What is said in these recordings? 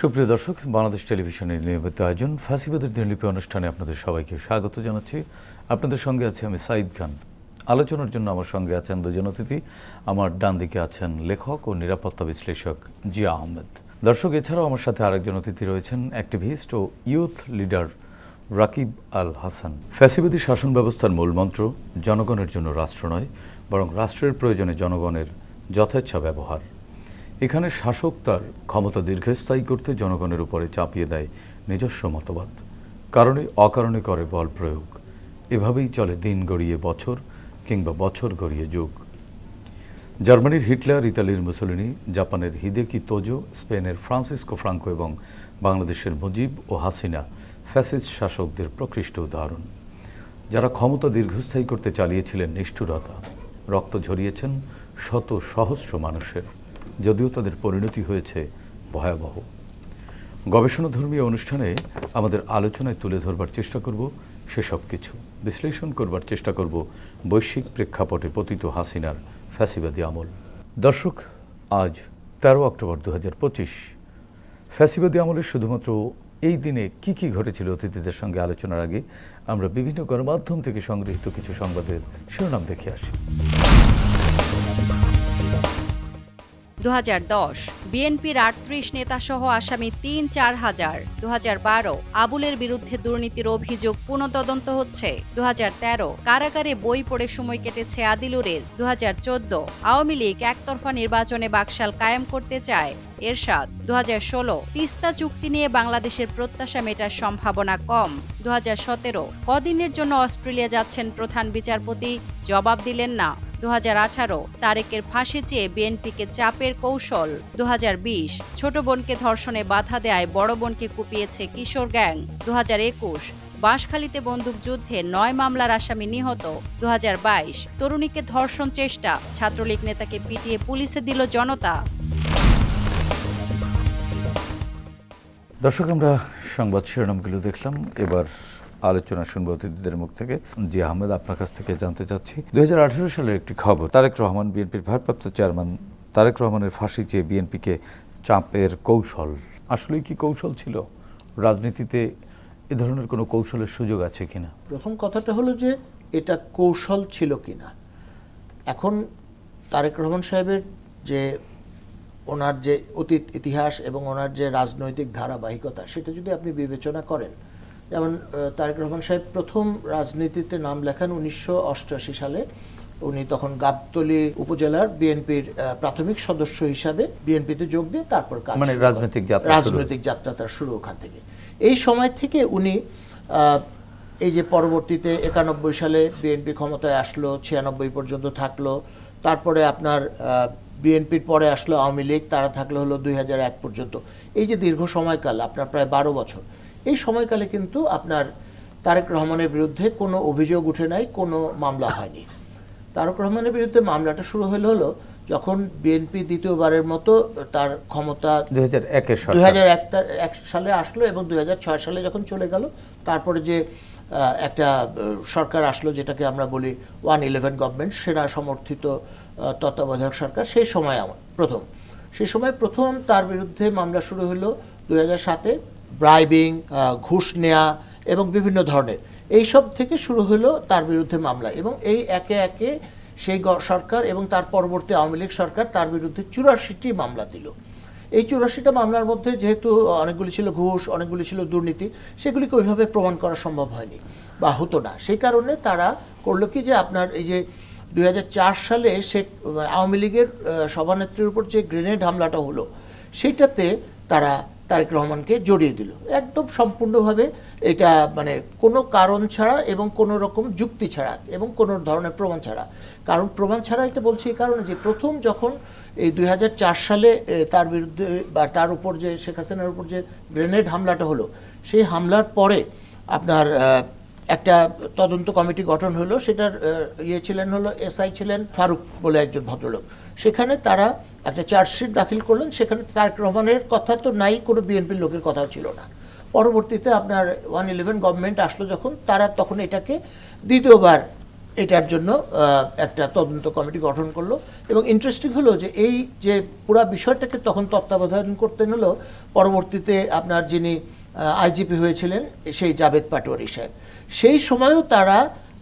সুপ্রিয় দর্শক, বাংলাদেশ টেলিভিশনের নিয়মিত আয়োজন ফ্যাসিবাদের দিনলিপি অনুষ্ঠানে আপনাদের সবাইকে স্বাগত জানাচ্ছি। আপনাদের সঙ্গে আছি আমি সাইদ খান। আলোচনার জন্য আমার সঙ্গে আছেন দুজন অতিথি। আমার ডান দিকে আছেন লেখক ও নিরাপত্তা বিশ্লেষক জিয়া আহমেদ। দর্শক, এছাড়াও আমার সাথে আরেকজন অতিথি রয়েছেন অ্যাক্টিভিস্ট ও ইউথ লিডার রাকিব আল হাসান। ফ্যাসিবাদী শাসন ব্যবস্থার মূলমন্ত্র জনগণের জন্য রাষ্ট্র নয়, বরং রাষ্ট্রের প্রয়োজনে জনগণের যথেচ্ছা ব্যবহার। এখানে শাসক তার ক্ষমতা দীর্ঘস্থায়ী করতে জনগণের উপরে চাপিয়ে দেয় নিজস্ব মতবাদ, কারণে অকারণে করে বল প্রয়োগ। এভাবেই চলে দিন গড়িয়ে বছর, কিংবা বছর গড়িয়ে যুগ। জার্মানির হিটলার, ইতালির মুসোলিনি, জাপানের হিদেকি তোজো, স্পেনের ফ্রান্সিসকো ফ্রাঙ্কো এবং বাংলাদেশের মুজিব ও হাসিনা ফ্যাসিস্ট শাসকদের প্রকৃষ্ট উদাহরণ, যারা ক্ষমতা দীর্ঘস্থায়ী করতে চালিয়েছিলেন নিষ্ঠুরতা, রক্ত ঝরিয়েছেন শত সহস্র মানুষের, যদিও তাদের পরিণতি হয়েছে ভয়াবহ। গবেষণাধর্মী অনুষ্ঠানে আমাদের আলোচনায় তুলে ধরবার চেষ্টা করব সেসব কিছু, বিশ্লেষণ করবার চেষ্টা করব বৈশ্বিক প্রেক্ষাপটে পতিত হাসিনার ফ্যাসিবাদী আমল। দর্শক, আজ 13 অক্টোবর 2025। ফ্যাসিবাদী আমলের শুধুমাত্র এই দিনে কি কি ঘটেছিল অতিথিদের সঙ্গে আলোচনার আগে আমরা বিভিন্ন গণমাধ্যম থেকে সংগৃহীত কিছু সংবাদের শিরোনাম দেখে আসি। 2010 বিএনপির 38 নেতাসহ আসামি 3-4 হাজার। 2012 আবুলের বিরুদ্ধে দুর্নীতির অভিযোগ পুনঃতদন্ত হচ্ছে। 2013 কারাগারে বই পড়ে সময় কেটেছে আদিলুরের। 2014 আওয়ামী লীগ একতরফা নির্বাচনে বাকশাল কায়েম করতে চায় এরশাদ। 2016 তিস্তা চুক্তি নিয়ে বাংলাদেশের প্রত্যাশা মেটার সম্ভাবনা কম। 2017 কদিনের জন্য অস্ট্রেলিয়া যাচ্ছেন প্রধান বিচারপতি, জবাব দিলেন না। 2018 তারেকের ফাঁসি চেয়ে বিএনপিকে চাপের কৌশল। 2020 ছোট বোনকে ধর্ষণে বাধা দেয় বড় বোনকে কুপিয়েছে কিশোর গ্যাং। 2021 বাঁশখালীতে বন্দুকযুদ্ধে 9 মামলার আসামি নিহত। 2022 তরুণীকে ধর্ষণ চেষ্টা, ছাত্রলীগ নেতাকে পিটিয়ে পুলিশে দিল জনতা। দর্শক, আমরা সংবাদ শিরোনামগুলো দেখলাম। এবার আলোচনা শুনবো অতিথিদের মুখ থেকে। জি আহমেদ, আপনার কাছ থেকে জানতে চাচ্ছি, 2018 সালের একটি খবর, তারেক রহমান বিএনপির ভারপ্রাপ্ত চেয়ারম্যান তারেক রহমানের ফাঁসি চেয়ে বিএনপিকে চাপের কৌশল। আসলেই কি কৌশল ছিল? রাজনীতিতে এ ধরনের কোনো কৌশলের সুযোগ আছে কিনা? প্রথম কথাটা হলো যে এটা কৌশল ছিল কিনা। এখন তারেক রহমান সাহেবের যে ওনার যে অতীত ইতিহাস এবং ওনার যে রাজনৈতিক ধারাবাহিকতা, সেটা যদি আপনি বিবেচনা করেন, যেমন তারেক রহমান সাহেব প্রথম রাজনীতিতে নাম লেখান 1988 সালে। উনি তখন গাবতলী উপজেলার বিএনপির প্রাথমিক সদস্য হিসাবে বিএনপিতে যোগ দিয়ে তারপর রাজনৈতিক যাত্রা তার শুরু ওখান থেকে। এই সময় থেকে উনি এই যে পরবর্তীতে 91 সালে বিএনপি ক্ষমতায় আসলো, 96 পর্যন্ত থাকলো, তারপরে আপনার বিএনপির পরে আসলো আওয়ামী লীগ, তারা থাকলো হলো 2001 পর্যন্ত। এই যে দীর্ঘ সময়কাল, আপনার প্রায় 12 বছর, এই সময়কালে কিন্তু আপনার তারেক রহমানের বিরুদ্ধে কোনো অভিযোগ উঠে নাই, কোনো মামলা হয়নি। তারেক রহমানের বিরুদ্ধে মামলাটা শুরু হলো যখন বিএনপি দ্বিতীয়বারের মতো তার ক্ষমতা 2001 সালে আসলো এবং 2006 সালে যখন চলে গেল, তারপরে যে একটা সরকার আসলো যেটাকে আমরা বলি 111 গভর্নমেন্ট, সেনা সমর্থিত তত্ত্বাবধায়ক সরকার, সেই সময় প্রথম তার বিরুদ্ধে মামলা শুরু হলো 2007-এ। ব্রাইবিং, ঘুষ নেয়া এবং বিভিন্ন ধরনের এইসব থেকে শুরু হলো তার বিরুদ্ধে মামলা, এবং এই একে একে সেই সরকার এবং তার পরবর্তী আওয়ামী লীগ সরকার তার বিরুদ্ধে 84টি মামলা দিল। এই 84টা মামলার মধ্যে যেহেতু অনেকগুলি ছিল ঘুষ, অনেকগুলি ছিল দুর্নীতি, সেগুলিকে ওইভাবে প্রমাণ করা সম্ভব হয়নি বা হতো না। সেই কারণে তারা করলো কি যে আপনার এই যে 2004 সালে আওয়ামী লীগের সভানেত্রীর উপর যে গ্রেনেড হামলাটা হলো সেটাতে তারা তারেক রহমানকে জড়িয়ে দিল একদম সম্পূর্ণভাবে, এটা মানে কোনো কারণ ছাড়া এবং কোনো রকম যুক্তি ছাড়া এবং কোনো ধরনের প্রমাণ ছাড়া। কারণ প্রমাণ ছাড়া এটা বলছি এই কারণে যে প্রথম যখন এই 2004 সালে তার বিরুদ্ধে বা তার উপর যে শেখ হাসিনার উপর যে গ্রেনেড হামলাটা হলো, সেই হামলার পরে আপনার একটা তদন্ত কমিটি গঠন হলো। সেটার ছিলেন হলো এসআই ছিলেন ফারুক বলে একজন ভদ্রলোক। সেখানে তারা একটা চার্জশিট দাখিল করলেন। সেখানে তারেক রহমানের কথা তো নাই, কোনো বিএনপির লোকের কথাও ছিল না। পরবর্তীতে আপনার 111 গভর্নমেন্ট আসলো যখন, তারা তখন এটাকে দ্বিতীয়বার এটার জন্য একটা তদন্ত কমিটি গঠন করলো। এবং ইন্টারেস্টিং হলো যে এই যে পুরো বিষয়টাকে তখন তত্ত্বাবধান করতেন হলো পরবর্তীতে আপনার যিনি আইজিপি হয়েছিলেন সেই জাভেদ পাটোয়ারি সাহেব। সেই সময়ও তারা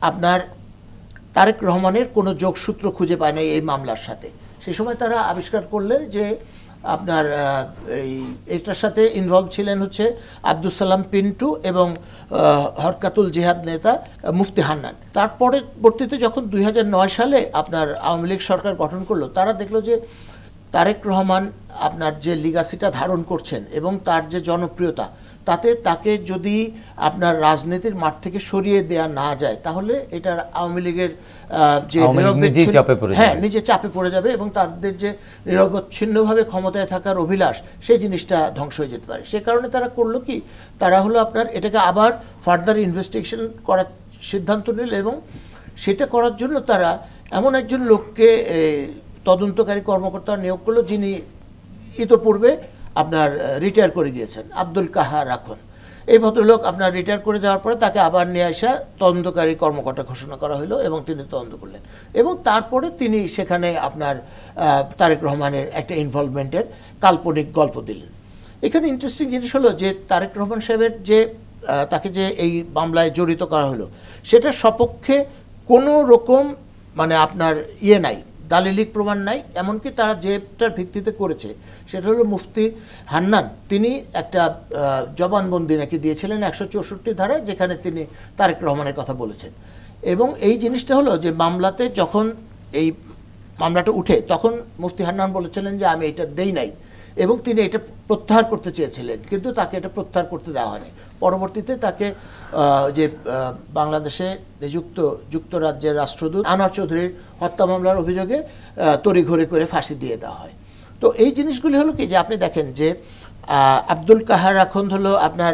আপনার তারেক রহমানের কোনো যোগসূত্র খুঁজে পায় নাই এই মামলার সাথে। সেই সময় তারা আবিষ্কার করলেন যে আপনার এটার সাথে ইনভলভ ছিলেন হচ্ছে আব্দুল সালাম পিন্টু এবং হরকাতুল জিহাদ নেতা মুফতি হান্নান। তারপরে পরবর্তীতে যখন 2009 সালে আপনার আওয়ামী লীগ সরকার গঠন করলো, তারা দেখলো যে তারেক রহমান আপনার যে লিগাসিটা ধারণ করছেন এবং তার যে জনপ্রিয়তা, তাতে তাকে যদি আপনার রাজনীতির মাঠ থেকে সরিয়ে দেয়া না যায় তাহলে এটার আওয়ামী লীগের যে নিজে চাপে পড়ে যাবে এবং তাদের যে নিরবচ্ছিন্নভাবে ক্ষমতায় থাকার অভিলাষ সেই জিনিসটা ধ্বংস হয়ে যেতে পারে। সে কারণে তারা করলো কি, তারা হলো আপনার এটাকে আবার ফার্দার ইনভেস্টিগেশন করার সিদ্ধান্ত নিল এবং সেটা করার জন্য তারা এমন একজন লোককে তদন্তকারী কর্মকর্তা নিয়োগ করলো যিনি ইতোপূর্বে আপনার রিটায়ার করে গিয়েছেন, আব্দুল কাহার রাখন। এই ভদ্রলোক আপনার রিটায়ার করে যাওয়ার পরে তাকে আবার নিয়ে আসা তদন্তকারী কর্মকর্তা ঘোষণা করা হলো এবং তিনি তদন্ত করলেন। এবং তারপরে তিনি সেখানে আপনার তারেক রহমানের একটা ইনভলভমেন্টের কাল্পনিক গল্প দিলেন। এখানে ইন্টারেস্টিং জিনিস হলো যে তারেক রহমান সাহেবের যে তাকে যে এই মামলায় জড়িত করা হলো সেটার সপক্ষে কোনো রকম মানে আপনার নাই, দালিলিক প্রমাণ নাই। এমনকি তারা যেটার ভিত্তিতে করেছে সেটা হলো মুফতি হান্নান, তিনি একটা জবানবন্দি নাকি দিয়েছিলেন 164 ধারায়, যেখানে তিনি তারেক রহমানের কথা বলেছেন। এবং এই জিনিসটা হলো যে মামলাতে যখন এই মামলাটা উঠে তখন মুফতি হান্নান বলেছিলেন যে আমি এটা দেই নাই এবং তিনি এটা প্রত্যাহার করতে চেয়েছিলেন, কিন্তু তাকে এটা প্রত্যাহার করতে দেওয়া হয়নি। পরবর্তীতে তাকে যে বাংলাদেশে নিযুক্ত যুক্তরাজ্যের রাষ্ট্রদূত আনোয়ার চৌধুরীর হত্যা মামলার অভিযোগে তড়িঘড়ি করে ফাঁসি দিয়ে দেওয়া হয়। তো এই জিনিসগুলি হলো কি যে আপনি দেখেন যে আব্দুল কাহার রাখন হলো আপনার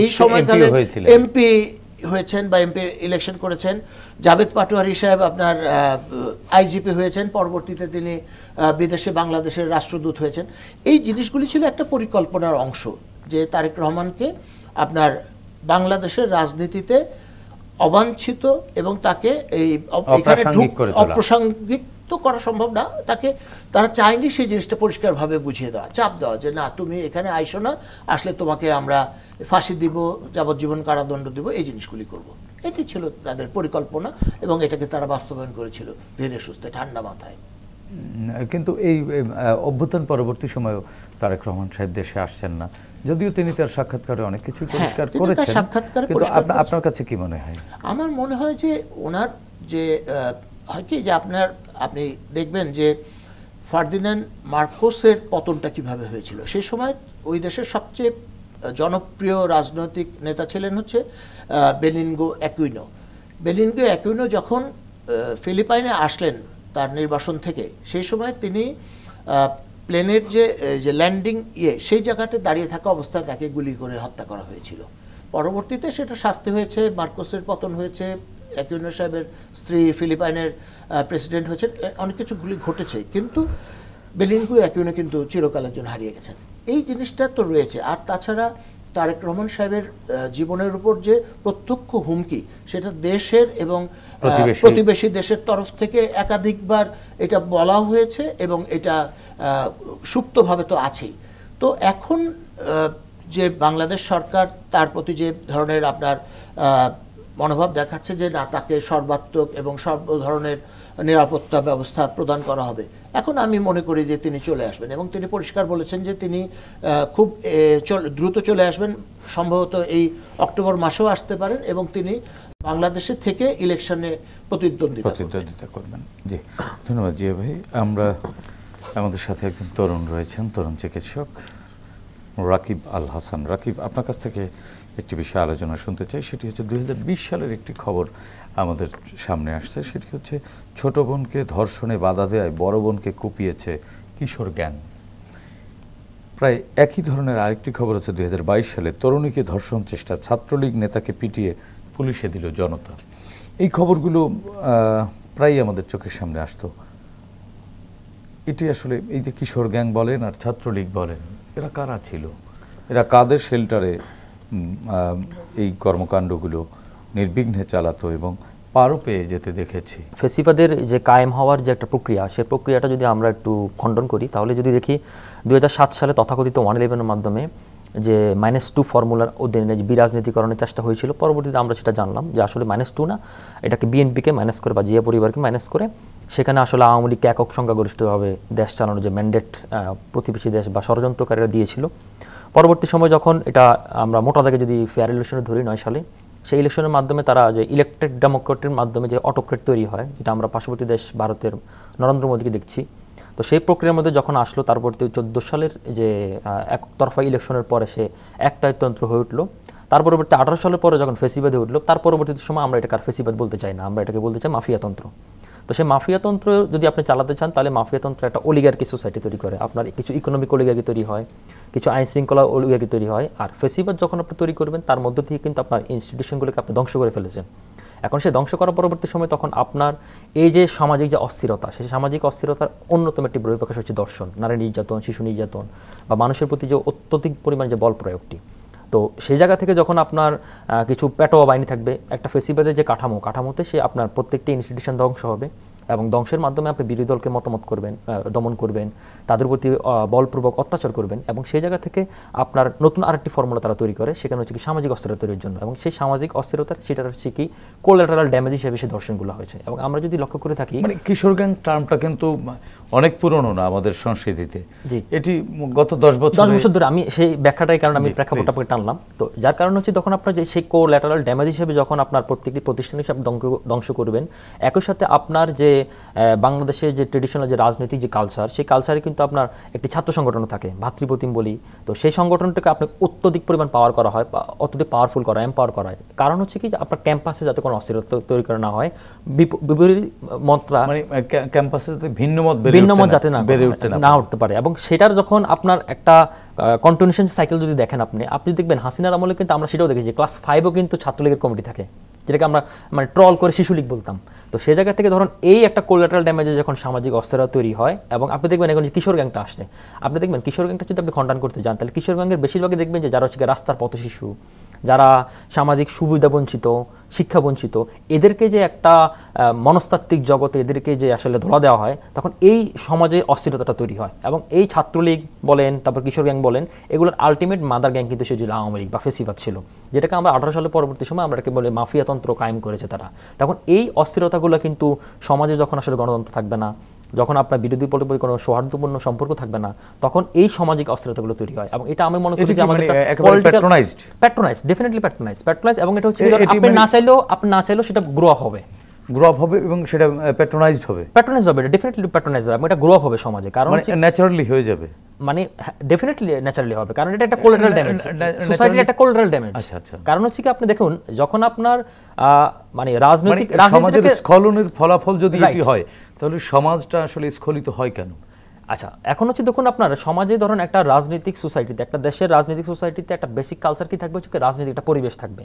এই সময়কালে এমপি হয়েছেন বা এমপি ইলেকশন করেছেন, জাভেদ পাটোয়ারি সাহেব আপনার আইজিপি হয়েছেন, পরবর্তীতে তিনি বিদেশে বাংলাদেশের রাষ্ট্রদূত হয়েছেন। এই জিনিসগুলি ছিল একটা পরিকল্পনার অংশ যে তারেক রহমানকে আপনার বাংলাদেশের রাজনীতিতে অবাঞ্ছিত এবং তাকে এই অপ্রাসঙ্গিক তো করা সম্ভব না, তাকে তারা চায়নি সেই জিনিসটা পরিষ্কারভাবে বুঝিয়ে দেওয়া, চাপ দেওয়া যে না তুমি এখানে আইসো না, আসলে তোমাকে আমরা ফাঁসি দিব, যাবজ্জীবন কারাদণ্ড দিব, এই জিনিসগুলি করব। এটি ছিল তাদের পরিকল্পনা এবং এটাকে তারা বাস্তবায়ন করেছিল ধীরে সুস্থে ঠান্ডা মাথায়। কিন্তু এই অভ্যুত্থান পরবর্তী সময়েও তারেক রহমান সাহেব দেশে আসছেন না, যদিও তিনি তার সাক্ষাৎকারে অনেক কিছু পরিষ্কার করেছেন, কিন্তু আপনার কাছে কি মনে হয়? আমার মনে হয় যে ওনার যে হয় কি যে আপনি দেখবেন যে ফার্দিনান্ড মার্কোসের পতনটা কিভাবে হয়েছিল। সেই সময় ওই দেশের সবচেয়ে জনপ্রিয় রাজনৈতিক নেতা ছিলেন হচ্ছে বেনিনগো অ্যাকুইনো। বেনিনগো অ্যাকুইনো যখন ফিলিপাইনে আসলেন তার নির্বাসন থেকে, সেই সময় তিনি প্লেনের যে ল্যান্ডিং সেই জায়গাতে দাঁড়িয়ে থাকা অবস্থায় তাকে গুলি করে হত্যা করা হয়েছিল। পরবর্তীতে সেটা শাস্তি হয়েছে, মার্কোসের পতন হয়েছে, অ্যাকুইনো সাহেবের স্ত্রী ফিলিপাইনের প্রেসিডেন্ট হয়েছেন, অনেক কিছু গুলি ঘটেছে, কিন্তু বেনিনগো অ্যাকুইনো কিন্তু চিরকালের জন্য হারিয়ে গেছেন। এই জিনিসটা তো রয়েছে। আর তাছাড়া তারেক রহমান সাহেবের জীবনের উপর যে প্রত্যক্ষ হুমকি, সেটা দেশের এবং প্রতিবেশী দেশের তরফ থেকে একাধিকবার এটা বলা হয়েছে এবং এটা সুপ্তভাবে তো আছেই। তো এখন যে বাংলাদেশ সরকার তার প্রতি যে ধরনের আপনার মনোভাব দেখাচ্ছে যে না তাকে সর্বাত্মক এবং সর্ব ধরনের নিরাপত্তা ব্যবস্থা প্রদান করা হবে, এখন আমি মনে করি যে তিনি চলে আসবেন এবং তিনি পরিষ্কার বলেছেন যে তিনি খুব দ্রুত চলে আসবেন, সম্ভবত এই অক্টোবর মাসেও আসতে পারেন এবং তিনি বাংলাদেশে থেকে ইলেকশনে প্রতিদ্বন্দ্বিতা করবেন। জি, ধন্যবাদ জিয়া ভাই। আমরা আমাদের সাথে একজন তরুণ রয়েছেন, তরুণ চিকিৎসক রাকিব আল হাসান। রাকিব, আপনার কাছ থেকে একটি বিষয় আলোচনা শুনতে চাই। সেটি হচ্ছে 2020 সালের একটি খবর আমাদের সামনে আসছে। সেটি হচ্ছে ছোট বোনকে ধর্ষণে বাধা দেয় বড় বোনকে কুপিয়েছে কিশোর গ্যাং। প্রায় একই ধরনের আরেকটি খবর হচ্ছে 2022 সালে তরুণীকে ধর্ষণ চেষ্টা, ছাত্রলীগ নেতাকে পিটিয়ে পুলিশে দিল জনতা। এই খবরগুলো প্রায়ই আমাদের চোখের সামনে আসতো। এটি আসলে এই যে কিশোর গ্যাং বলেন আর ছাত্রলীগ বলেন, এরা কারা ছিল? এরা কাদের শেল্টারে এই কর্মকাণ্ডগুলো নির্বিঘ্নে চালাতো এবং পারও পেয়ে যেতে দেখেছি? ফেসিবাদের যে কায়েম হওয়ার যে একটা প্রক্রিয়া, সেই প্রক্রিয়াটা যদি আমরা একটু খণ্ডন করি, তাহলে যদি দেখি 2007 সালে তথাকথিত 111-এর মাধ্যমে যে -2 ফর্মুলার অধীনে যে বিরাজনীতিকরণের চেষ্টা হয়েছিল, পরবর্তীতে আমরা সেটা জানলাম যে আসলে -2 না, এটাকে বিএনপিকে মাইনাস করে বা জিয়া পরিবারকে মাইনাস করে সেখানে আসলে আওয়ামী লীগকে একক সংখ্যাগরিষ্ঠভাবে দেশ চালানোর যে ম্যান্ডেট প্রতিবেশী দেশ বা ষড়যন্ত্রকারীরা দিয়েছিল। পরবর্তী সময় যখন এটা আমরা মোটা দাগে যদি ফেয়ার ইলেকশনে ধরি 9 সালে, সেই ইলেকশনের মাধ্যমে তারা যে ইলেকটেড ডেমোক্রেটের মাধ্যমে যে অটোক্রেট তৈরি হয়, যেটা আমরা পার্শ্ববর্তী দেশ ভারতের নরেন্দ্র মোদীকে দেখছি, তো সেই প্রক্রিয়ার মধ্যে যখন আসলো, তারপর 14 সালের যে একতরফা ইলেকশনের পরে সে একটায়তন্ত্র হয়ে উঠলো। তার পরবর্তী 18 সালের পরে যখন ফেসিবাদে উঠলো, তার পরবর্তী সময় আমরা এটাকে আর ফেসিবাদ বলতে চাই না, আমরা এটাকে বলতে চাই মাফিয়াতন্ত্র। তো সেই মাফিয়াতন্ত্র যদি আপনি চালাতে চান, তাহলে মাফিয়াতন্ত্র একটা অলিগার্কি সোসাইটি তৈরি করে, আপনার কিছু ইকোনমিক অলিগার্কি তৈরি হয়, কিছু আইন শৃঙ্খলা অলিগার্কি তৈরি হয়। আর ফেসিবাদ যখন আপনি তৈরি করবেন, তার মধ্য থেকে কিন্তু আপনার ইনস্টিটিউশনগুলোকে আপনি ধ্বংস করে ফেলেছেন। এখন সে ধ্বংস করার পরবর্তী সময় তখন আপনার এই যে সামাজিক যে অস্থিরতা, সেই সামাজিক অস্থিরতার অন্যতম একটি বহিঃপ্রকাশ হচ্ছে দর্শন, নারী নির্যাতন, শিশু নির্যাতন বা মানুষের প্রতি যে অত্যধিক পরিমাণ যে বল প্রয়োগটি। তো সেই জায়গা থেকে যখন আপনার কিছু পেটোয়া বাহিনী থাকবে, একটা ফেসিবাদের যে কাঠামোতে সে আপনার প্রত্যেকটি ইনস্টিটিউশন ধ্বংস হবে এবং ধ্বংসের মাধ্যমে আপনি বিরোধী দলকে মতামত করবেন, দমন করবেন, তাদের প্রতি বলপূর্বক অত্যাচার করবেন। এবং সেই জায়গা থেকে আপনার নতুন আরেকটি ফর্মুলা তারা তৈরি করে, সেখানে হচ্ছে কি সামাজিক অস্থিরতা তৈরির জন্য। এবং সেই সামাজিক অস্থিরতার সেটার হচ্ছে কি কোলাটারাল ড্যামেজ হিসেবে সেই ধর্ষণগুলো হয়েছে। এবং আমরা যদি লক্ষ্য করে থাকি, মানে কিশোর গ্যাং টার্মটা কিন্তু অনেক পুরনো না আমাদের সংস্কৃতিতে। এটি গত 10 বছর ধরে আমি সেই ব্যাখ্যাটাই কারণ আমি প্রেক্ষাপটটাকে টানলাম। তো যার কারণ হচ্ছে তখন আপনার যে সেই কোলাটারাল ড্যামেজ হিসেবে যখন আপনার প্রত্যেকটি প্রতিষ্ঠান হিসাবে ধ্বংস করবেন, একই সাথে আপনার যে বাংলাদেশের যে ট্রেডিশনাল যে রাজনৈতিক যে কালচার, সেই কালচারে কিন্তু আপনার একটি ছাত্র সংগঠন থাকে, ভাতৃপ্রতিম বলি। তো সেই সংগঠনটাকে আপনি অত্যধিক পরিমাণ পাওয়ার করা হয়, অত্যধিক পাওয়ারফুল করা, এম্পাওয়ার করা হয়। কারণ হচ্ছে কি আপনার ক্যাম্পাসে যাতে কোনো অস্থিরতা তৈরি করা না হয়, বিপরীত মতরা মানে ক্যাম্পাসে যাতে ভিন্ন মত যাতে না উঠতে পারে। এবং সেটার যখন আপনার একটা কন্টিনিউশন সাইকেল যদি দেখেন আপনি দেখবেন হাসিনার আমলে কিন্তু আমরা সেটাও দেখেছি, ক্লাস 5ও কিন্তু ছাত্রলীগের কমিটি থাকে, যেটাকে আমরা মানে ট্রল করে শিশু লীগ বলতাম। তো সেই জায়গা থেকে ধরুন এই একটা কোলাটারাল ড্যামেজে যখন সামাজিক অস্থিরতা তৈরি হয়, এবং আপনি দেখবেন এখন যে কিশোর গ্যাংটা আসছে, আপনি দেখবেন কিশোর গ্যাংটা যদি আপনি খণ্ডন করতে যান, তাহলে কিশোর গ্যাংয়ের বেশিরভাগই দেখবেন যে যারা হচ্ছে রাস্তার পথশিশু, যারা সামাজিক সুবিধা বঞ্চিত, শিক্ষা বঞ্চিত, এদেরকে যে একটা মনস্তাত্ত্বিক জগতে এদেরকে যে আসলে ধোলা দেওয়া হয়, তখন এই সমাজে অস্থিরতাটা তৈরি হয়। এবং এই ছাত্রলীগ বলেন, তারপর কিশোর গ্যাং বলেন, এগুলোর আলটিমেট মাদার গ্যাং কিন্তু সেগুলো আওয়ামী লীগ বা ফেসিবাদ ছিল, যেটাকে আমরা 18 সালের পরবর্তী সময় আমরা এটাকে বলে মাফিয়াতন্ত্র কায়েম করেছে তারা। তখন এই অস্থিরতাগুলো কিন্তু সমাজে যখন আসলে গণতন্ত্র থাকবে না, যখন আপনার বিরোধী পক্ষের প্রতি কোনো সৌহার্দ্যপূর্ণ সম্পর্ক থাকবে না, তখন এই সামাজিক অস্থিরতাগুলো তৈরি হয়। এবং এটা আমি মনে করি যে আমাদের প্যাট্রোনাইজ, ডেফিনেটলি প্যাট্রোনাইজ। এবং এটা হচ্ছে আপনি না চাইলেও সেটা গ্রো আপ হবে এবং সেটা প্যাট্রোনাইজ হবে, এটা ডেফিনেটলি প্যাট্রোনাইজ হবে এবং এটা গ্রো আপ হবে সমাজে, কারণ ন্যাচারালি হয়ে যাবে, মানে ডেফিনেটলি ন্যাচারালি হবে, কারণ এটা একটা কোলাটারাল ড্যামেজ, সোসাইটির একটা কোলাটারাল ড্যামেজ। কারণ হচ্ছে কি আপনি দেখুন, যখন আপনার মানে রাজনৈতিক সমাজের স্খলনের ফলাফল যদি এটি হয়, তাহলে সমাজটা আসলে স্খলিত হয় কেন? আচ্ছা, এখন হচ্ছে দেখুন আপনার সমাজে ধরুন একটা রাজনৈতিক সোসাইটিতে, একটা দেশের রাজনৈতিক সোসাইটিতে একটা বেসিক কালচার কি থাকবে, হচ্ছে রাজনৈতিক একটা পরিবেশ থাকবে।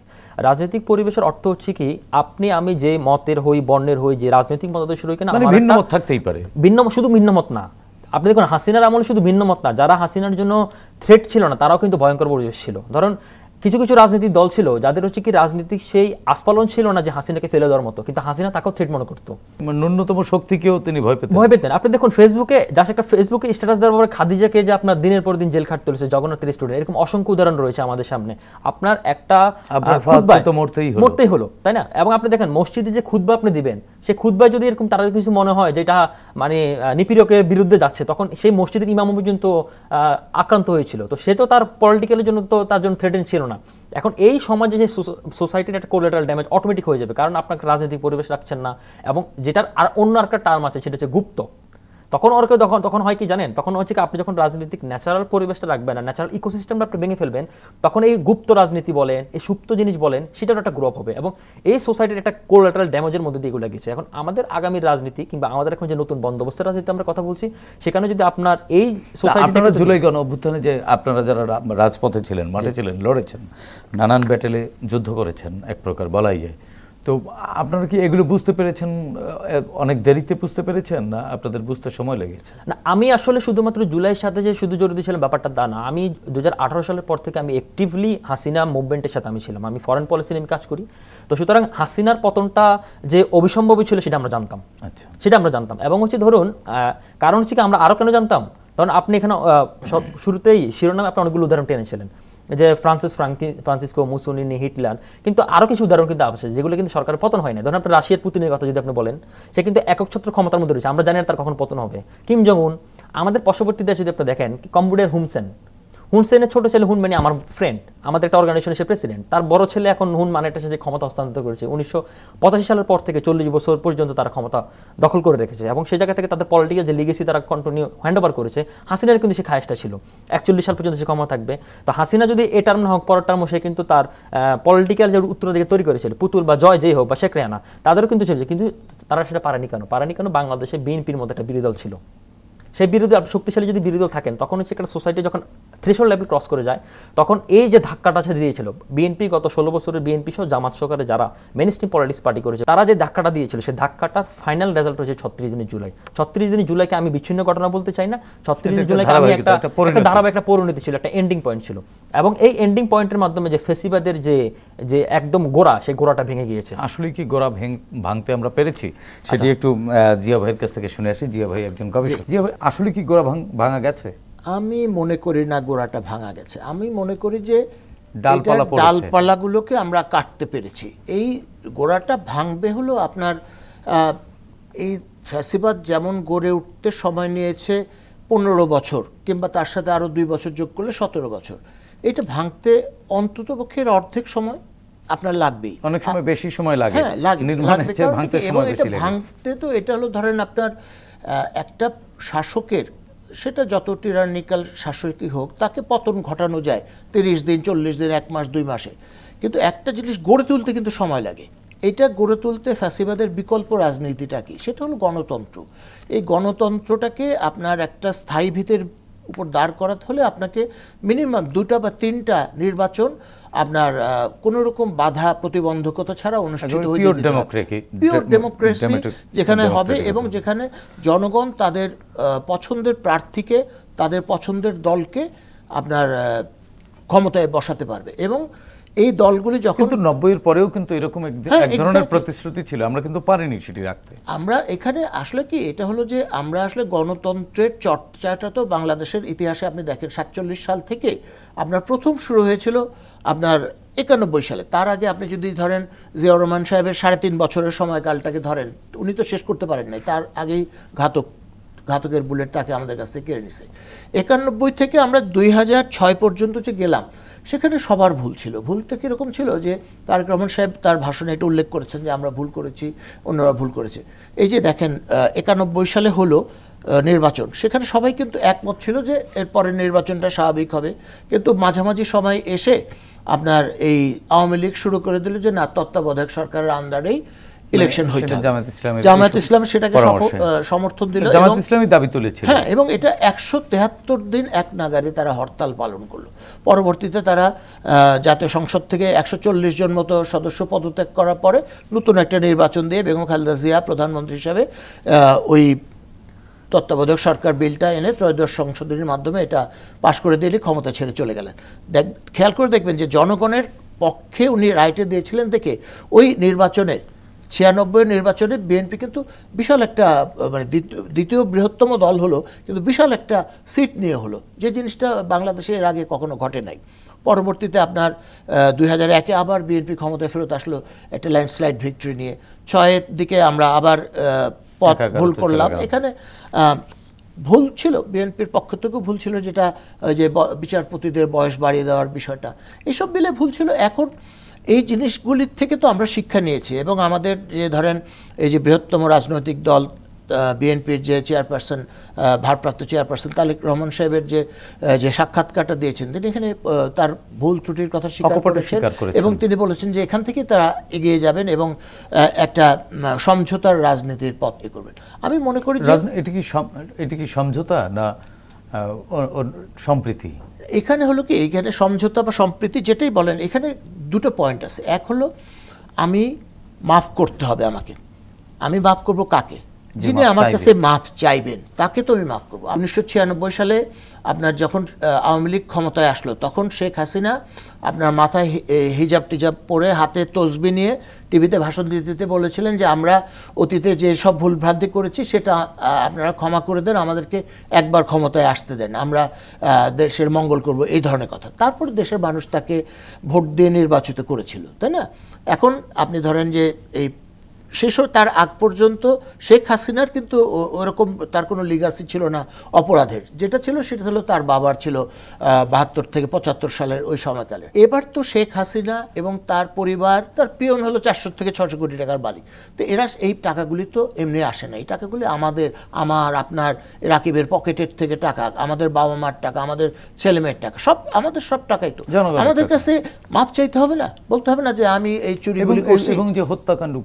রাজনৈতিক পরিবেশের অর্থ হচ্ছে কি আপনি আমি যে মতের হই, বর্ণের হই, যে রাজনৈতিক মতাদর্শ রই কিনা, ভিন্ন মত থাকতেই পারে, শুধু ভিন্ন মত না। আপনি দেখুন হাসিনার আমলে শুধু ভিন্ন মত না, যারা হাসিনার জন্য থ্রেট ছিল না তারাও কিন্তু ভয়ঙ্কর পরিবেশ ছিল। ধরুন কিছু কিছু রাজনৈতিক দল ছিল যাদের হচ্ছে কি রাজনীতিক সেই আস্ফালন ছিল না যে হাসিনাকে ফেলে দেওয়ার মতো, কিন্তু হাসিনা তাকেও থ্রেট মনে করতো, ন্যূনতম শক্তিকেও তিনি ভয় পেতেন। আপনি দেখুন ফেসবুকে ফেসবুকে স্ট্যাটাস দেওয়ার পরে খাদিজাকে যে আপনার দিনের পর দিন জেল খাটতে হয়েছে, জগন্নাথ স্টুডেন্ট, এরকম অসংখ্য উদাহরণ রয়েছে আমাদের সামনে। আপনার একটা মরতেই হলো, তাই না? এবং আপনি দেখেন মসজিদে যে খুতবা আপনি দিবেন, সেই খুতবায় যদি এরকম তারা কিছু মনে হয় যেটা মানে নিপীড়কের বিরুদ্ধে যাচ্ছে, তখন সেই মসজিদের ইমাম পর্যন্ত আক্রান্ত হয়েছিল। তো সে তো তার পলিটিক্যালের জন্য তো তার জন্য থ্রেটেন ছিল না, এখন এই সমাজে যে সোসাইটির একটা কোলাটারাল ড্যামেজ অটোমেটিক হয়ে যাবে, কারণ আপনাকে রাজনৈতিক পরিবেশ রাখছেন না, এবং যেটার আর অন্য একটা টার্ম আছে সেটা হচ্ছে গুপ্ত। তখন ওরকে তখন হয় কি জানেন, তখন হচ্ছে কি আপনি যখন রাজনৈতিক ন্যাচারাল পরিবেশটা রাখবেন না, ন্যাচারাল ইকোসিস্টেমটা আপনি ভেঙে ফেলবেন, তখন এই গুপ্ত রাজনীতি বলেন, এই সুপ্ত জিনিস বলেন, সেটার একটা গ্রোপ হবে, এবং এই সোসাইটির একটা কোলাটারাল ড্যামেজের মধ্যে দিয়ে এগুলো গেছে। এখন আমাদের আগামী রাজনীতি কিংবা আমাদের এখন যে নতুন বন্দোবস্তের রাজনীতি আমরা কথা বলছি, সেখানে যদি আপনার এই সোসাইটি, আপনারা জুলাই গণ অভ্যুত্থানে যে আপনারা যারা রাজপথে ছিলেন, মাঠে ছিলেন, লড়েছেন, নানান ব্যাটেলে যুদ্ধ করেছেন এক প্রকার বলাই যায়, তো আপনারা কি এগুলো বুঝতে পেরেছেন, অনেক দেরিতে বুঝতে পেরেছেন, না আপনাদের বুঝতে সময় লেগেছে? না, আমি আসলে শুধুমাত্র জুলাইয়ের সাথে যে শুধু জড়িত ছিলাম ব্যাপারটা তা না। আমি 2018 সালের পর থেকে আমি অ্যাক্টিভলি হাসিনা মুভমেন্টের সাথে আমি ছিলাম, আমি ফরেন পলিসি নিয়ে কাজ করি। তো সুতরাং হাসিনার পতনটা যে অবিসম্ভবই ছিল সেটা আমরা জানতাম, সেটা আমরা জানতাম। এবং হচ্ছে ধরুন কারণ হচ্ছে কি আমরা আরও কেন জানতাম, কারণ আপনি এখানে শুরুতেই শিরোনামে আপনি অনেকগুলো উদাহরণ টেনেছিলেন, যে ফ্রান্সিসকো, মুসোলিনি, হিটলার, কিন্তু আরও কিছু উদাহরণ কিন্তু আছে যেগুলো কিন্তু সরকারের পতন হয় না। ধরুন আপনি রাশিয়ার পুতিনের কথা যদি আপনি বলেন, সে কিন্তু একচ্ছত্র ক্ষমতার মধ্যে রয়েছে, আমরা জানি না তার কখন পতন হবে। কিম জং উন, আমাদের পার্শ্ববর্তী দেশ যদি আপনি দেখেন, কম্বোডিয়ার হুনসেনের ছোট ছেলে হুন মানে আমার ফ্রেন্ড, আমাদের একটা অর্গানাইজেশনের সে প্রেসিডেন্ট, তার বড় ছেলে এখন হুন মানেটা সে যে ক্ষমতা হস্তান্তর করেছে 1985 সালের পর থেকে 40 বছর পর্যন্ত তারা ক্ষমতা দখল করে রেখেছে, এবং সেই জায়গা থেকে তাদের পলিটিক্যাল যে লিগেসি তারা কন্টিনিউ হ্যান্ড ওভার করেছে। হাসিনার কিন্তু সে খায়েশটা ছিল 41 সাল পর্যন্ত সে ক্ষমতা থাকবে। তো হাসিনা যদি এ টার্ম না হোক পরের টার্ম, সে কিন্তু তার পলিটিক্যাল যে উত্তরাধিকার তৈরি করেছিল, পুতুল বা জয় যেই হোক বা শেখ রেহানা, তাদেরও কিন্তু ছিল, কিন্তু তারা সেটা পারেনি কেন? বাংলাদেশে বিএনপির মধ্যে একটা বিরোধী দল ছিল, সেই বিরোধী শক্তিশালী যদি বিরোধী দল থাকেন, তখন হচ্ছে একটা সোসাইটি যখন থ্রেশহোল্ড লেভেল ক্রস করে যায়, তখন এই যে ধাক্কাটা সে দিয়েছিল বিএনপি, গত 16 বছরের বিএনপি সহ জামাত সহকারে যারা মেইন স্ট্রিম পলিটিক্স পার্টি করেছে, তারা যে ধাক্কাটা দিয়েছিল, সেই ধাক্কাটার ফাইনাল রেজাল্ট হচ্ছে 36 জুলাই। 36 জুলাইকে আমি বিচ্ছিন্ন ঘটনা বলতে চাই না, 36 জুলাইকে আমি একটা ধারাবাহিক একটা পরিণতি ছিল, একটা এন্ডিং পয়েন্ট ছিল, এবং এই এন্ডিং পয়েন্টের মাধ্যমে যে ফেসিবাদের যে একদম গোড়া, সেই গোড়াটা ভেঙে গিয়েছে। আসলে কি গোড়া ভাঙতে আমরা পেরেছি, সেটি একটু জিয়া ভাইয়ের কাছ থেকে শুনে আসি। জিয়া ভাই একজন গবেষক। জিয়া ভাই, আসলে কি গোড়া ভাঙা গেছে? আমি মনে করি না গোড়াটা ভাঙা গেছে, আমি মনে করি যে ডালপালাগুলোকে আমরা কাটতে পেরেছি। এই গোড়াটা ভাঙবে হলো আপনার এই ফ্যাসিবাদ যেমন গড়ে উঠতে সময় নিয়েছে 15 বছর, কিংবা তার সাথে আরো 2 বছর যোগ করলে 17 বছর, এটা ভাঙতে অন্তত পক্ষের অর্ধেক সময় আপনার লাগবেই, অনেক সময় বেশি সময় লাগে। হ্যাঁ, ভাঙতে তো এটা হলো ধরেন আপনার একটা শাসকের, সেটা যত টিরানিক্যাল শাসকই হোক, তাকে পতন ঘটানো যায় 30 দিন, 40 দিন, 1 মাস, 2 মাসে, কিন্তু একটা জিনিস গড়ে তুলতে কিন্তু সময় লাগে। এটা গড়ে তুলতে ফ্যাসিবাদের বিকল্প রাজনীতিটা কি, সেটা হলো গণতন্ত্র। এই গণতন্ত্রটাকে আপনার একটা স্থায়ী ভিতের উপর দাঁড় করাতে হলে আপনাকে মিনিমাম 2টা বা 3টা নির্বাচন আপনার কোনো রকম বাধা প্রতিবন্ধকতা ছাড়া অনুষ্ঠিত হয়ে পিওর ডেমোক্রেসি যেখানে হবে, এবং যেখানে জনগণ তাদের পছন্দের প্রার্থীকে, তাদের পছন্দের দলকে আপনার ক্ষমতায় বসাতে পারবে। এবং এই দলগুলি যখন 90 এর পরেও কিন্তু এরকম এক ধরনের প্রতিশ্রুতি ছিল, আমরা কিন্তু পারিনি সেটি রাখতে। আমরা এখানে আসলে কি, এটা হলো যে আমরা আসলে গণতন্ত্রের চর্চাটা তো বাংলাদেশের ইতিহাসে আপনি দেখেন 47 সাল থেকে আপনার প্রথম শুরু হয়েছিল আপনার 91 সালে। তার আগে আপনি যদি ধরেন জিয়াউর রহমান সাহেবের 3.5 বছরের সময়কালটাকে ধরেন, উনি তো শেষ করতে পারেন নাই, তার আগেই ঘাতকের বুলেট তাকে আমাদের কাছ থেকে কেড়ে নিছে। 91 থেকে আমরা 2006 পর্যন্ত যে গেলাম, সেখানে সবার ভুল ছিল। ভুলটা কীরকম ছিল, যে তারেক রহমান সাহেব তার ভাষণে এটা উল্লেখ করেছেন যে আমরা ভুল করেছি, অন্যরা ভুল করেছে। এই যে দেখেন 91 সালে হলো নির্বাচন, সেখানে সবাই কিন্তু একমত ছিল যে এরপরের নির্বাচনটা স্বাভাবিক হবে, কিন্তু মাঝামাঝি সময় এসে আপনার এই আওয়ামী লীগ শুরু করে দিল যে না, তত্ত্বাবধায়ক সরকারের আন্ডারেই ইলেকশন হইতে হবে। জামায়াত ইসলাম সেটাকে সমর্থন দিল, জামায়াত ইসলামী দাবি তুলেছিল। হ্যাঁ, এবং এটা 173 দিন এক নাগারে তারা হরতাল পালন করলো। পরবর্তীতে তারা জাতীয় সংসদ থেকে 140 জন মতো সদস্য পদত্যাগ করার পরে নতুন একটা নির্বাচন দিয়ে বেগম খালেদা জিয়া প্রধানমন্ত্রী হিসাবে ওই তত্ত্বাবধায়ক সরকার বিলটা এনে ত্রয়োদশ সংশোধনীর মাধ্যমে এটা পাশ করে দিয়ে ক্ষমতা ছেড়ে চলে গেলেন। খেয়াল করে দেখবেন যে জনগণের পক্ষে উনি রাইটে দিয়েছিলেন দেখে ওই নির্বাচনে 96 নির্বাচনে বিএনপি কিন্তু বিশাল একটা মানে দ্বিতীয় বৃহত্তম দল হলো, কিন্তু বিশাল একটা সিট নিয়ে হলো, যে জিনিসটা বাংলাদেশে এর আগে কখনো ঘটে নাই। পরবর্তীতে আপনার 2001-এ আবার বিএনপি ক্ষমতায় ফেরত আসলো একটা ল্যান্ডস্লাইড ভিক্টরি নিয়ে। 6-এর দিকে আমরা আবার পথ ভুল করলাম। এখানে ভুল ছিল, বিএনপির পক্ষ থেকেও ভুল ছিল, যেটা যে বিচারপতিদের বয়স বাড়িয়ে দেওয়ার বিষয়টা, এসব মিলে ভুল ছিল। এখন এই জিনিসগুলির থেকে তো আমরা শিক্ষা নিয়েছি, এবং আমাদের যে ধরেন এই যে বৃহত্তম রাজনৈতিক দল বিএনপির যে চেয়ারপারসন, ভারপ্রাপ্ত চেয়ারপারসন তারেক রহমান সাহেবের যে সাক্ষাৎকারটা দিয়েছেন, তিনি এখানে তার ভুল ত্রুটির কথা স্বীকার করেছেন, এবং তিনি বলেছেন যে এখান থেকে তারা এগিয়ে যাবেন এবং একটা সমঝোতার রাজনীতির পথ করবেন। আমি মনে করি এটি কি সমঝোতা না সম্প্রীতি? এখানে হলো কি, এখানে সমঝোতা বা সম্প্রীতি যেটাই বলেন, এখানে দুটো পয়েন্ট আছে। এক হলো আমি মাফ করতে হবে আমাকে, আমি মাফ করব কাকে? যিনি আমার কাছে মাফ চাইবেন তাকে তো আমি মাফ করবো। 1996 সালে আপনার যখন আওয়ামী লীগ ক্ষমতায় আসলো, তখন শেখ হাসিনা আপনার মাথায় হিজাব টিজাব পরে হাতে তসবি নিয়ে টিভিতে ভাষণ দিতে দিতে বলেছিলেন যে আমরা অতীতে যে সব ভুলভ্রান্তি করেছি সেটা আপনারা ক্ষমা করে দেন, আমাদেরকে একবার ক্ষমতায় আসতে দেন, আমরা দেশের মঙ্গল করব, এই ধরনের কথা। তারপর দেশের মানুষ তাকে ভোট দিয়ে নির্বাচিত করেছিল, তাই না? এখন আপনি ধরেন যে এই শেষ তার আগ পর্যন্ত শেখ হাসিনার কিন্তু ওরকম তার কোনো লিগাসি ছিল না অপরাধের। যেটা ছিল সেটা হলো তার বাবার ছিল 72 থেকে 75 সালের ওই সময়কালে। এবার তো শেখ হাসিনা এবং তার পরিবার, তার পিয়ন হলো 400 থেকে 600 কোটি টাকার মালিক। তো এরা এই টাকাগুলি তো এমনি আসে না, এই টাকাগুলি আমার আপনার রাকিবের পকেটের থেকে টাকা, আমাদের বাবা মার টাকা, আমাদের ছেলে মেয়ের টাকা, সব আমাদের সব টাকাই তো। আমাদের কাছে মাপ চাইতে হবে না, বলতে হবে না যে আমি এই চুরিগুলি করছি। এবং যে হত্যাকাণ্ড,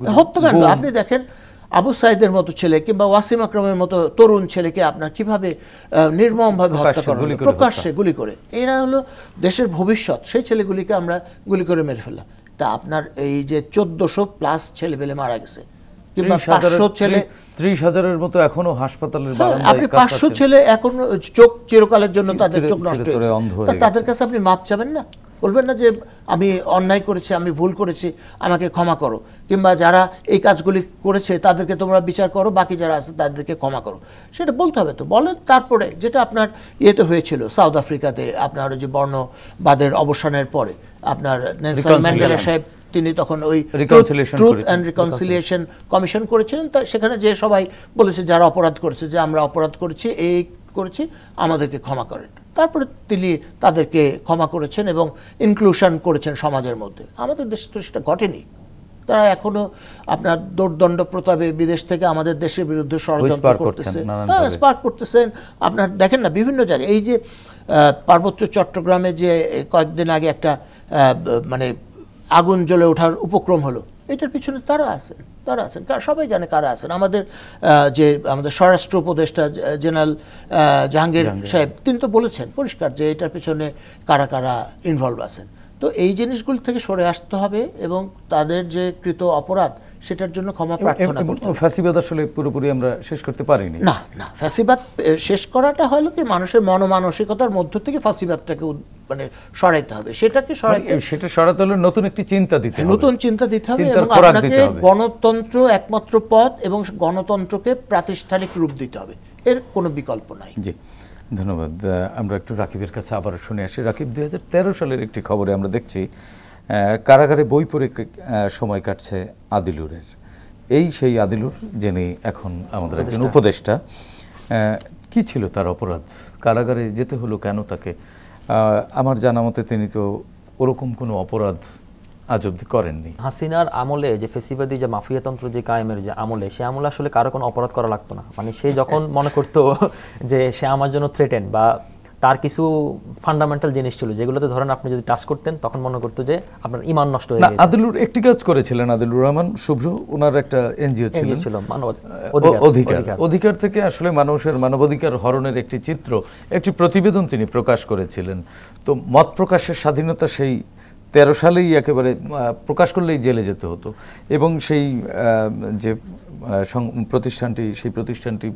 আপনি দেখেন আবু সাইদের মতো ছেলে কিংবা ওয়াসিম আকরামের মতো তরুণ ছেলেকে আপনার কিভাবে নির্মমভাবে হত্যা করা হলো, প্রকাশ্যে গুলি করে। এরা হলো দেশের ভবিষ্যৎ, সেই ছেলেগুলিকে আমরা গুলি করে মেরে ফেললাম। তা আপনার এই যে 1400+ ছেলেপেলে মারা গেছে, কিংবা 500 ছেলে, 30,000-এর মতো এখনো হাসপাতালের বারান্দায়, আপনি 500 ছেলে এখন চোখ চিরকালের জন্য তাদের চোখ নষ্ট হয়েছে, তাদের কাছে আপনি মাপ চাবেন না? বলবেন না যে আমি অন্যায় করেছি, আমি ভুল করেছি, আমাকে ক্ষমা করো, কিংবা যারা এই কাজগুলি করেছে তাদেরকে তোমরা বিচার করো, বাকি যারা আছে তাদেরকে ক্ষমা করো? সেটা বলতে হবে তো, বলেন। তারপরে যেটা আপনার ইয়েতে হয়েছিল সাউথ আফ্রিকাতে, আপনার যে বর্ণবাদের অবসানের পরে আপনার নেলসন ম্যান্ডেলা সাহেব, তিনি তখন ওই ট্রুথ অ্যান্ড রিকনসিলিয়েশন কমিশন করেছিলেন। তা সেখানে যে সবাই বলেছে যারা অপরাধ করেছে যে আমরা অপরাধ করেছি, এই করেছি, আমাদেরকে ক্ষমা করেন। তারপরে তিনি তাদেরকে ক্ষমা করেছেন এবং ইনক্লুশন করেছেন সমাজের মধ্যে। আমাদের দেশে তো সেটা ঘটেনি। তারা এখনো আপনার দৌর্দণ্ড প্রতাপে বিদেশ থেকে আমাদের দেশের বিরুদ্ধে ষড়যন্ত্র করতেছেন, স্পার্ক করতেছেন। আপনার দেখেন না বিভিন্ন জায়গায়, এই যে পার্বত্য চট্টগ্রামে যে কয়েকদিন আগে একটা মানে আগুন জ্বলে ওঠার উপক্রম হলো, এটার পিছনে তারা আছেন, সবাই জানে কারা আছেন। আমাদের স্বরাষ্ট্র উপদেষ্টা জেনারেল জাহাঙ্গীর সাহেব, তিনি তো বলেছেন পরিষ্কার যে এটার পিছনে কারা কারা ইনভলভ আছেন। তো এই জিনিসগুলো থেকে সরে আসতে হবে এবং তাদের যে কৃত অপরাধ সেটার জন্য ক্ষমা প্রার্থনা করতে হবে। ফ্যাসিবাদ আসলে পুরোপুরি আমরা শেষ করতে পারিনি। না, ফ্যাসিবাদ শেষ করাটা হলো কি, মানুষের মনমানসিকতার মধ্য থেকে ফ্যাসিবাদটাকে মানে সরাইতে হবে। সেটা সরাতে হলে নতুন একটি চিন্তা দিতে হবে, নতুন চিন্তা দিতে হবে, এবং আপনাকে গণতন্ত্র একমাত্র পথ এবং গণতন্ত্রকে প্রাতিষ্ঠানিক রূপ দিতে হবে, এর কোনো বিকল্প নাই। জি, ধন্যবাদ। আমরা একটু রাকিবের কাছে আবার শুনে আসি। রাকিব, 2013 সালের একটি খবরে আমরা দেখছি কারাগারে বই পড়ে সময় কাটছে আদিলুরের। সেই আদিলুর, যিনি এখন আমাদের একজন উপদেষ্টা, কি ছিল তার অপরাধ? কারাগারে যেতে হলো কেন তাকে? আমার জানা মতে তিনি তো ওরকম কোনো অপরাধ আজ অব্দি করেননি। হাসিনার আমলে যে ফেসিবাদী যে মাফিয়াতন্ত্র যে কায়েমের যে আমলে, সে আমলে আসলে কারো কোনো অপরাধ করা লাগতো না। মানে সে যখন মনে করতো যে সে আমার জন্য থ্রেটেন, বা তার কিছু ফান্ডামেন্টাল জিনিস ছিল যেগুলোতে ধরেন আপনি যদি টাচ করতেন তখন মনে করতো যে আপনার ঈমান নষ্ট হয়ে গেছে। আদিলুর একটি কাজ করেছিলেন, আদিলুর রহমান শুভ্র, ওনার একটা এনজিও ছিল অধিকার থেকে আসলে মানুষের মানবাধিকার হরণের একটি চিত্র, একটি প্রতিবেদন তিনি প্রকাশ করেছিলেন। তো মত প্রকাশের স্বাধীনতা সেই 13 সালেই একেবারে প্রকাশ করলেই জেলে যেতে হতো, এবং সেই যে প্রতিষ্ঠানটি, সেই প্রতিষ্ঠানটি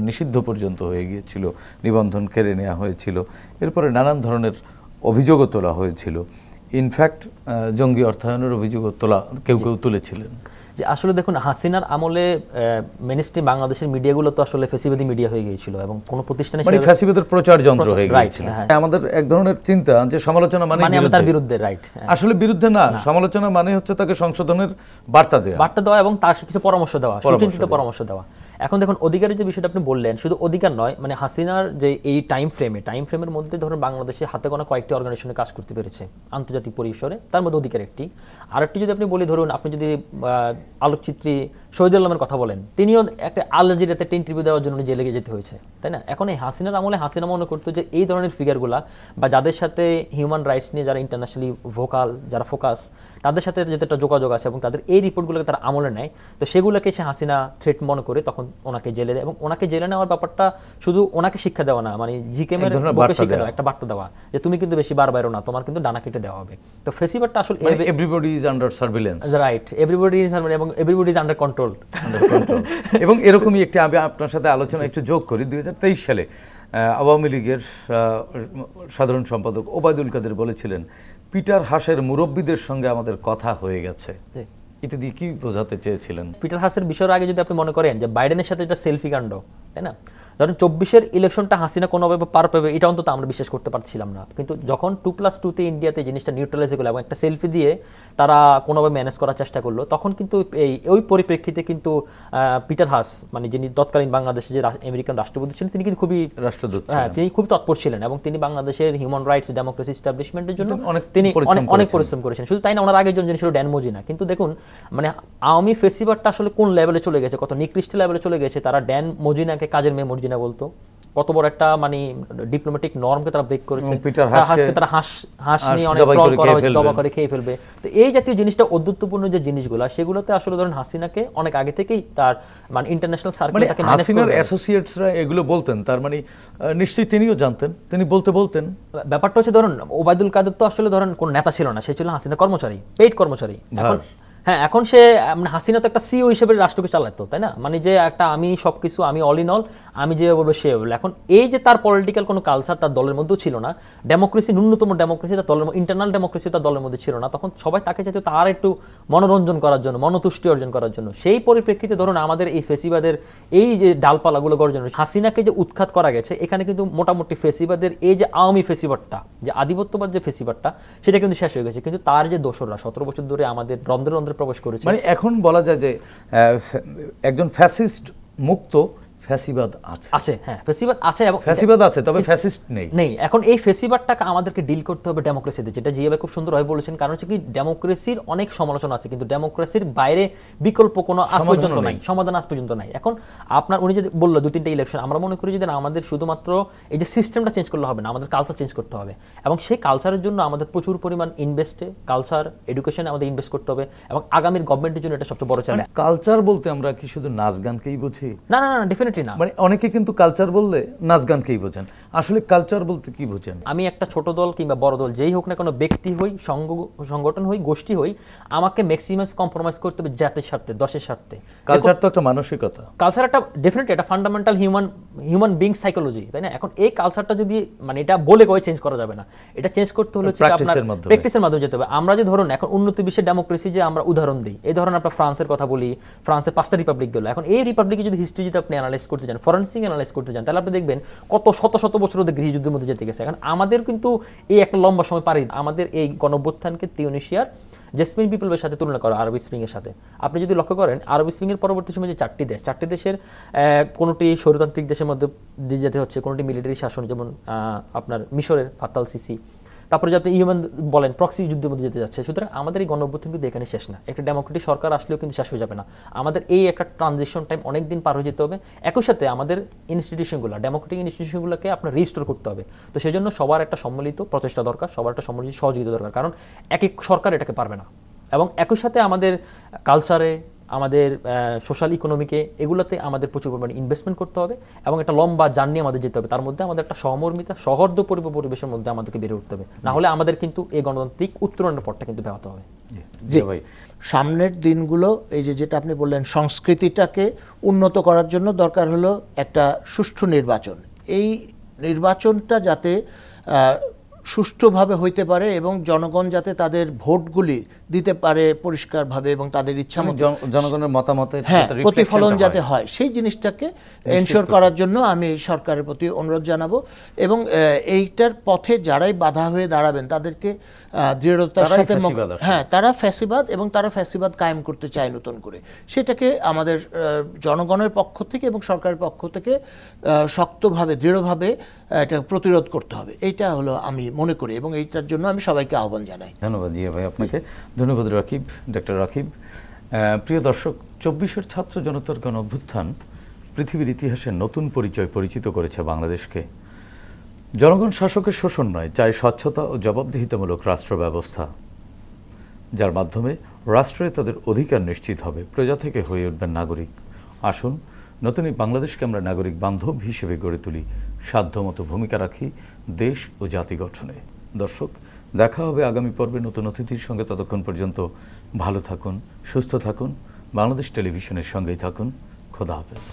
নিষিদ্ধ পর্যন্ত হয়ে গিয়েছিল, নিবন্ধন কেড়ে নেওয়া হয়েছিল, এরপরে নানান ধরনের অভিযোগও তোলা হয়েছিল। ইনফ্যাক্ট জঙ্গি অর্থায়নের অভিযোগও কেউ তুলেছিলেন। যে আসলে দেখুন, হাসিনার আমলে মেইনস্ট্রিম বাংলাদেশের মিডিয়াগুলো তো আসলে ফ্যাসিবাদী মিডিয়া হয়ে গিয়েছিল, এবং কোন প্রতিষ্ঠানে ফ্যাসিবাদের প্রচার যন্ত্র হয়ে গিয়েছিল। আমাদের এক ধরনের চিন্তা যে সমালোচনা মানে তার বিরুদ্ধে, রাইট, আসলে বিরুদ্ধে না, সমালোচনা মানে হচ্ছে তাকে সংশোধনের বার্তা দেওয়া এবং তার কিছু পরামর্শ দেওয়া, সুচিন্তিত পরামর্শ দেওয়া। এখন দেখুন অধিকারের যে বিষয়টা আপনি বললেন, শুধু অধিকার নয়, মানে হাসিনার যে এই টাইম ফ্রেমের মধ্যে ধরুন বাংলাদেশে হাতে গোনা কয়েকটি অর্গানাইজেশনে কাজ করতে পেরেছে আন্তর্জাতিক পরিসরে, তার মধ্যে অধিকার একটি। আরেকটি যদি আপনি বলি, ধরুন আপনি যদি আলোকচিত্রী শহীদুল আলমের কথা বলেন, তিনিও একটা আল জাজিরাতে একটা ইন্টারভিউ দেওয়ার জন্য জেলে যেতে হয়েছে, তাই না? এখন এই হাসিনার আমলে হাসিনা মনে করতো যে এই ধরনের ফিগারগুলা বা যাদের সাথে হিউম্যান রাইটস নিয়ে যারা ইন্টারন্যাশনালি ভোকাল, যারা ফোকাস, তাদের সাথে যেটা একটা যোগাযোগ আছে এবং তাদের এই রিপোর্টগুলোকে তারা আমলে নেয়, তো সেগুলোকে সে হাসিনা থ্রেট মনে করে তখন ওনাকে জেলে দেয়। এবং ওনাকে জেলে নেওয়ার ব্যাপারটা শুধু ওনাকে শিক্ষা দেওয়া না, মানে জিকেমের শিক্ষা দেওয়া, একটা বার্তা দেওয়া যে তুমি কিন্তু বেশি বার বাইরো না, তোমার কিন্তু ডানা কেটে দেওয়া হবে। তো ফেসিবারটা আসলে everybody is under surveillance, right, everybody is এবং এভরিবডি ইজ আন্ডার কন্ট্রোল। এবং এরকমই একটি আমি আপনার সাথে আলোচনা একটু যোগ করি। 2023 সালে আওয়ামী লীগের সাধারণ সম্পাদক ওবায়দুল কাদের বলেছিলেন, পিটার হাসের মুরব্বীদের সঙ্গে আমাদের কথা হয়ে গেছে। এটা দিয়ে কি বোঝাতে চেয়েছিলেন? পিটার হাসের বিষয়ের আগে যদি আপনি মনে করেন যে বাইডেনের সাথে এটা সেলফি কাণ্ড, তাই না? ধরেন 24-এর ইলেকশনটা হাসিনা কোনোভাবে পার পাবে এটা অন্তত আমরা বিশ্বাস করতে পারছিলাম না, কিন্তু যখন 2+2-তে ইন্ডিয়াতে জিনিসটা নিউট্রালাইজ হলো এবং একটা সেলফি দিয়ে তারা কোনোভাবে ম্যানেজ করার চেষ্টা করলো, তখন কিন্তু ওই পরিপ্রেক্ষিতে কিন্তু পিটার হাস, মানে যিনি তৎকালীন বাংলাদেশে যে আমেরিকান রাষ্ট্রপতি ছিলেন, তিনি কিন্তু খুবই রাষ্ট্রদূত, হ্যাঁ, তিনি খুব তৎপর ছিলেন এবং তিনি বাংলাদেশের হিউম্যান রাইটস ডেমোক্রেসি এস্টাবলিশমেন্টের জন্য তিনি অনেক পরিশ্রম করেছেন। শুধু তাই না, ওনার আগের জন যিনি ছিল ড্যান মজিনা। কিন্তু দেখুন মানে আওয়ামী ফেসিবারটা আসলে কোন লেভেলে চলে গেছে, কত নিকৃষ্ট লেভেলে চলে গেছে। তারা ড্যান মজিনাকে কাজের মেয়ে মর্জিনা বলতো, কত বড় একটা মানে ডিপ্লোম্যাটিক নর্মকে তারা ব্রেক করেছে। তারা হাঁস নিয়ে অনেক ট্রল করা হয়েছে, দবা করে খেয়ে ফেলবে। তো এই জাতীয় জিনিসটা অদ্ভুতপূর্ণ যে জিনিসগুলো, সেগুলোতে আসলে ধরেন হাসিনাকে অনেক আগে থেকেই তার মানে ইন্টারন্যাশনাল সার্কেলে তাকে ম্যানেজ করে, হাসিনার অ্যাসোসিয়েটসরা এগুলো বলতেন, তার মানে নিশ্চয়ই তিনিও জানতেন, তিনি বলতেন। ব্যাপারটা হচ্ছে ধরুন ওবায়দুল কাদের তো আসলে ধরেন কোন নেতা ছিল না, সে ছিল হাসিনা কর্মচারী, পেইড কর্মচারী। এখন হ্যাঁ, এখন সে মানে হাসিনা তো একটা সিও হিসেবে রাষ্ট্রকে চালাতো, তাই না? মানে যে একটা আমি সবকিছু, আমি অল ইন অল, আমি যে বলবো সে বলবো। এখন এই যে তার পলিটিক্যাল কোনো কালচার তার দলের মধ্যেও ছিল না, ডেমোক্রেসি, ন্যূনতম ডেমোক্রেসি তার দলের, ইন্টারনাল ডেমোক্রেসি তার দলের মধ্যে ছিল না, তখন সবাই তাকে চাইতো তার একটু মনোরঞ্জন করার জন্য, মনোতুষ্টি অর্জন করার জন্য। সেই পরিপ্রেক্ষিতে ধরুন আমাদের এই ফেসিবাদের এই যে ডালপালাগুলো গর্জন, হাসিনাকে যে উৎখাত করা গেছে, এখানে কিন্তু মোটামুটি ফেসিবাদের এই যে আওয়ামী ফেসিবাদটা, যে আধিপত্যবাদ যে ফেসিবাদটা, সেটা কিন্তু শেষ হয়ে গেছে। কিন্তু তার যে দোসররা 17 বছর ধরে আমাদের রন্ধ্রে রন্ধ্রে প্রবেশ করেছে, মানে এখন বলা যায় যে একজন ফ্যাসিস্ট মুক্ত ফ্যাসিবাদ আছে। হ্যাঁ, ফ্যাসিবাদ আছে এবং ফ্যাসিবাদ আছে, তবে ফ্যাসিস্ট নেই। এখন এই ফ্যাসিবাদটাকে আমাদেরকে ডিল করতে হবে ডেমোক্রেসিতে, যেটা জিয়া ভাই খুব সুন্দরভাবে বলেছেন। কারণ হচ্ছে কি, ডেমোক্রেসির অনেক সমালোচনা আছে, কিন্তু ডেমোক্রেসির বাইরে বিকল্প কোনো আজ পর্যন্ত নাই, সমাধান আজ পর্যন্ত নাই। এখন আপনার উনি যদি বললো 2-3টা ইলেকশন, আমরা মনে করি যে আমাদের শুধুমাত্র এই যে সিস্টেমটা চেঞ্জ করলে হবে না, আমাদের কালচার চেঞ্জ করতে হবে। এবং সেই কালচারের জন্য আমাদের প্রচুর পরিমাণ ইনভেস্টে, কালচার এডুকেশনে আমাদের ইনভেস্ট করতে হবে এবং আগামীর গভর্নমেন্টের জন্য এটা সবচেয়ে বড় চ্যালেঞ্জ। কালচার বলতে আমরা কি শুধু নাচ গানকেই বুঝি? না, ডেফিনেটলি না। মানে অনেকে কিন্তু কালচার বললে নাচ গানকেই বোঝেন, আসলে কালচার বলতে কি বোঝেন? আমি একটা ছোট দল কিংবা বড় দল যেই হোক না কোনো, ব্যক্তি হই, সংগঠন হই, গোষ্ঠী হই, আমাকে ম্যাক্সিমাম কম্প্রোমাইজ করতে হবে জাতির স্বার্থে, দশের স্বার্থে। কালচার তো একটা মানসিকতা, কালচার একটা ডেফিনেটলি একটা ফান্ডামেন্টাল হিউম্যান বিং সাইকোলজি, তাই না? এখন এই কালচারটা যদি মানে এটা বলে কয়ে চেঞ্জ করা যাবে না, এটা চেঞ্জ করতে হলে প্র্যাকটিসের মাধ্যমে যেতে হবে। আমরা যে ধরুন এখন উন্নত বিশ্বের ডেমোক্রেসি যে আমরা উদাহরণ দিই, এই ধরুন আপনার ফ্রান্সের কথা বলি, ফ্রান্সের 5টা রিপাবলিক গেল। এখন এই রিপাবলিকে যদি হিস্ট্রি যদি আপনি অ্যানালাইজ করতে চান, ফরেনসিক অ্যানালাইজ করতে চান, তাহলে আপনি দেখবেন কত শত বছর ওদের গৃহযুদ্ধের মধ্যে যেতে গেছে। এখন আমাদের কিন্তু এই একটা লম্বা সময় পারি, আমাদের এই গণঅভ্যুত্থানকে তিউনিসিয়ার জেসমিন বিপ্লবের সাথে তুলনা করা, আরব স্প্রিং এর সাথে। আপনি যদি লক্ষ্য করেন আরব স্প্রিং এর পরবর্তী সময় যে 4টি দেশের কোনোটি স্বৈরতান্ত্রিক দেশের মধ্যে দিয়ে যেতে হচ্ছে, কোনোটি মিলিটারি শাসন, যেমন আপনার মিশরের ফাত্তাল সিসি, তারপরে যে আপনি ইয়েমেন বলেন প্রক্সি যুদ্ধের মধ্যে যেতে যাচ্ছে। সুতরাং আমাদের এই গণঅভ্যুত্থান কিন্তু এখানে শেষ না, একটা ডেমোক্রেটিক সরকার আসলেও কিন্তু শেষ হয়ে যাবে না। আমাদের এই একটা ট্রানজিশন টাইম অনেক দিন পার হয়ে যেতে হবে। একই সাথে আমাদের ইনস্টিটিউশনগুলো, ডেমোক্রেটিক ইনস্টিটিউশনগুলোকে আপনার রিস্টোর করতে হবে। তো সেই জন্য সবার একটা সম্মিলিত প্রচেষ্টা দরকার, সবার একটা সম্মিলিত সহযোগিতা দরকার, কারণ এক সরকার এটাকে পারবে না। এবং একই সাথে আমাদের কালচারে, আমাদের সোশ্যাল ইকোনমিকে, এগুলোতে আমাদের প্রচুর পরিমাণে ইনভেস্টমেন্ট করতে হবে এবং একটা লম্বা জার্নি আমাদের যেতে হবে। তার মধ্যে আমাদের একটা সহমর্মিতা, সহৃদয় পরিবেশের মধ্যে আমাদেরকে বেড়ে উঠতে হবে, না হলে আমাদের কিন্তু এই গণতান্ত্রিক উত্তরণের পথটা কিন্তু ব্যাহত হবে। জি ভাই, সামনের দিনগুলো এই যেটা আপনি বললেন, সংস্কৃতিটাকে উন্নত করার জন্য দরকার হলো একটা সুষ্ঠু নির্বাচন। এই নির্বাচনটা যাতে সুষ্ঠুভাবে হইতে পারে এবং জনগণ যাতে তাদের ভোটগুলি দিতে পারে পরিষ্কারভাবে এবং তাদের ইচ্ছা মতো জনগণের মতামতের হ্যাঁ যাতে প্রতিফলন reflectionটা যাতে হয় সেই জিনিসটাকে এনশিওর করার জন্য আমি সরকারের প্রতি অনুরোধ জানাবো এবং এইটার পথে যারাই বাধা হয়ে দাঁড়াবেন তাদেরকে দৃঢ়তার তারাই সাথে ফ্যাসিবাদ আসলে। হ্যাঁ তারা ফ্যাসিবাদ এবং তারা ফ্যাসিবাদ কায়েম করতে চায় নতুন করে, সেটাকে আমাদের জনগণের পক্ষ থেকে এবং সরকারের পক্ষ থেকে শক্তভাবে দৃঢ়ভাবে এটা প্রতিরোধ করতে হবে, এইটা হলো আমি মনে করি এবং এইটার জন্য আমি সবাইকে আহ্বান জানাই। ধন্যবাদ জিয়া ভাই আপনাকে, ধন্যবাদ রাকিব, ডক্টর রাকিব। প্রিয় দর্শক, 24-এর ছাত্র জনতার গণ অভ্যুত্থান পৃথিবীর ইতিহাসে নতুন পরিচয় পরিচিত করেছে বাংলাদেশকে। জনগণ শাসকের শোষণ নয়, চাই স্বচ্ছতা ও জবাবদিহিতামূলক রাষ্ট্র ব্যবস্থা, যার মাধ্যমে রাষ্ট্রে তাদের অধিকার নিশ্চিত হবে, প্রজা থেকে হয়ে উঠবেন নাগরিক। আসুন নতুন এই বাংলাদেশকে আমরা নাগরিক বান্ধব হিসেবে গড়ে তুলি, সাধ্যমতো ভূমিকা রাখি দেশ ও জাতি গঠনে। দর্শক, দেখা হবে আগামী পর্বে নতুন অতিথির সঙ্গে। ততক্ষণ পর্যন্ত ভালো থাকুন, সুস্থ থাকুন, বাংলাদেশ টেলিভিশনের সঙ্গেই থাকুন। খোদা হাফেজ।